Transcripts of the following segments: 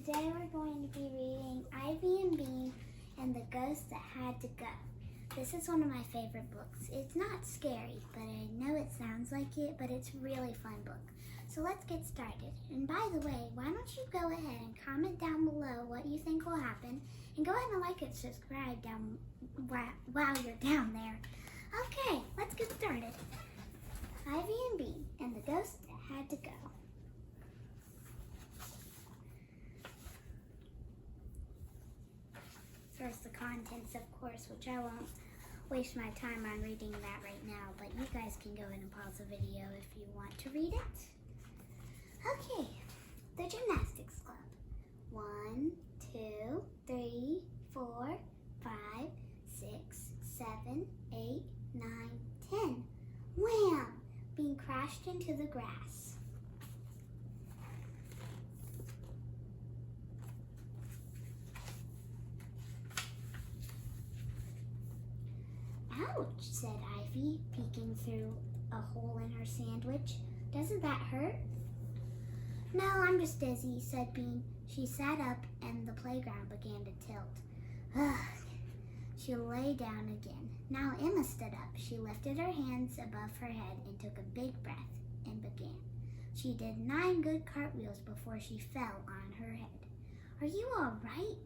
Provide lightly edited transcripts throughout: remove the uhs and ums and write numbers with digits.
Today we're going to be reading Ivy and Bean and the Ghost That Had to Go. This is one of my favorite books. It's not scary, but I know it sounds like it, but it's a really fun book. So let's get started. And by the way, why don't you go ahead and comment down below what you think will happen, and go ahead and like and subscribe down while you're down there. Okay, let's get started. Ivy and Bean and the Ghost That Had to Go. First, the contents, of course, which I won't waste my time on reading that right now, but you guys can go ahead and pause the video if you want to read it. Okay, the Gymnastics Club. 1, 2, 3, 4, 5, 6, 7, 8, 9, 10. Wham! Being crashed into the grass. Ouch, said Ivy, peeking through a hole in her sandwich. Doesn't that hurt? No, I'm just dizzy, said Bean. She sat up and the playground began to tilt. Ugh. She lay down again. Now Emma stood up. She lifted her hands above her head and took a big breath and began. She did 9 good cartwheels before she fell on her head. Are you all right?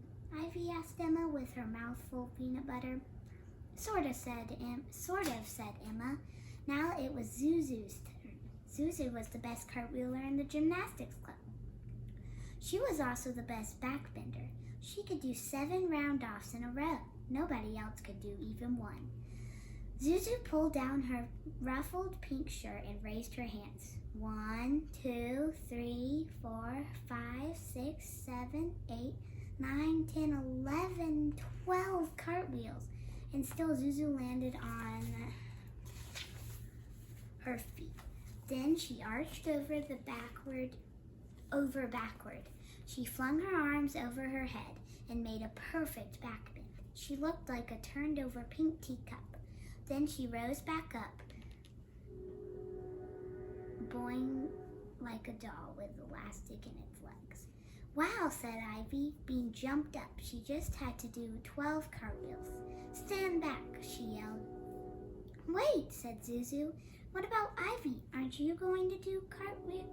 Ivy asked Emma with her mouth full of peanut butter. Sort of, said Emma. Now it was Zuzu's turn. Zuzu was the best cartwheeler in the gymnastics club. She was also the best backbender. She could do 7 round-offs in a row. Nobody else could do even 1. Zuzu pulled down her ruffled pink shirt and raised her hands. 1, 2, 3, 4, 5, 6, 7, 8, 9, 10, 11, 12 cartwheels. And still Zuzu landed on her feet. Then she arched over backward. She flung her arms over her head and made a perfect backbend. She looked like a turned over pink teacup. Then she rose back up, boing like a doll with elastic in its legs. Wow, said Ivy. Bean jumped up. She just had to do 12 cartwheels. Stand back, she yelled. Wait, said Zuzu. What about Ivy? Aren't you going to do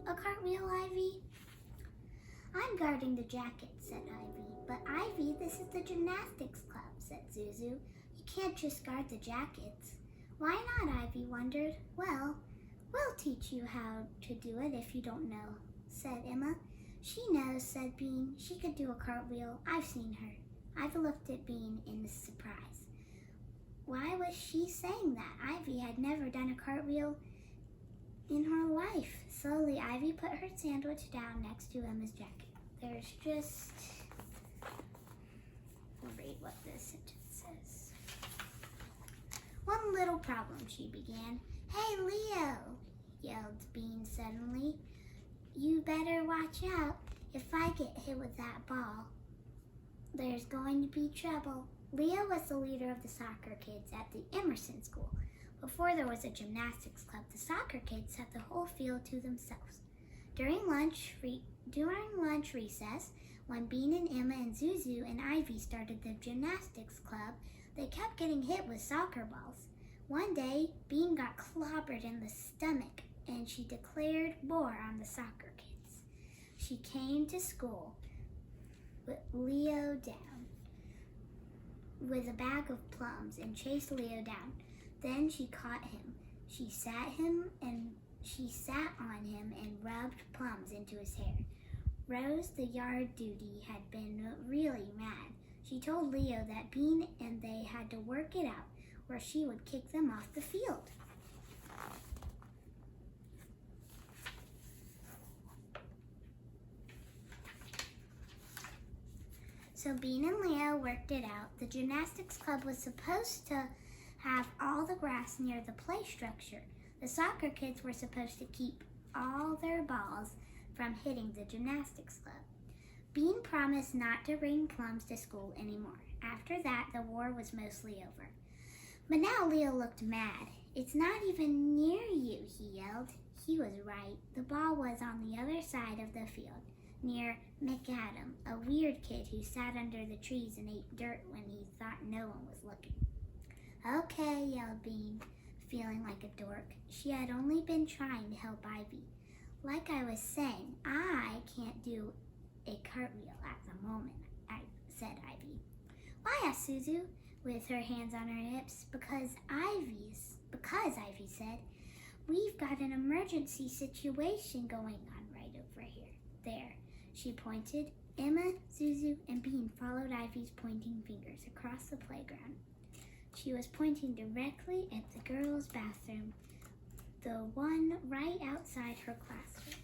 a cartwheel, Ivy? I'm guarding the jacket, said Ivy. But Ivy, this is the gymnastics club, said Zuzu. You can't just guard the jackets. Why not? Ivy wondered. Well, we'll teach you how to do it if you don't know, said Emma. She knows, said Bean. She could do a cartwheel. I've seen her. Ivy looked at Bean in surprise. Why was she saying that? Ivy had never done a cartwheel in her life. Slowly, Ivy put her sandwich down next to Emma's jacket. There's just... I'll read what this sentence says. One little problem, she began. Hey, Leo, yelled Bean suddenly. You better watch out. If I get hit with that ball, there's going to be trouble. Leo was the leader of the soccer kids at the Emerson School. Before there was a gymnastics club, the soccer kids had the whole field to themselves. During lunch recess, when Bean and Emma and Zuzu and Ivy started the gymnastics club, they kept getting hit with soccer balls. One day, Bean got clobbered in the stomach, and she declared war on the soccer kids. She came to school with Leo down with a bag of plums and chased Leo down. Then she caught him. She sat on him and rubbed plums into his hair. Rose, the yard duty, had been really mad. She told Leo that Bean and they had to work it out, or she would kick them off the field. So Bean and Leo worked it out. The gymnastics club was supposed to have all the grass near the play structure. The soccer kids were supposed to keep all their balls from hitting the gymnastics club. Bean promised not to bring plums to school anymore. After that, the war was mostly over. But now Leo looked mad. It's not even near you, he yelled. He was right. The ball was on the other side of the field. near McAdam, a weird kid who sat under the trees and ate dirt when he thought no one was looking. Okay, yelled Bean, feeling like a dork. She had only been trying to help Ivy. Like I was saying, I can't do a cartwheel at the moment, said Ivy. Why? Asked Suzu, with her hands on her hips. Because Ivy said, we've got an emergency situation going on right over here. There, she pointed. Emma, Suzu, and Bean followed Ivy's pointing fingers across the playground. She was pointing directly at the girls' bathroom, the one right outside her classroom.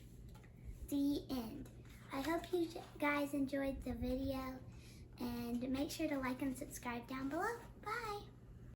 The end. I hope you guys enjoyed the video, and make sure to like and subscribe down below.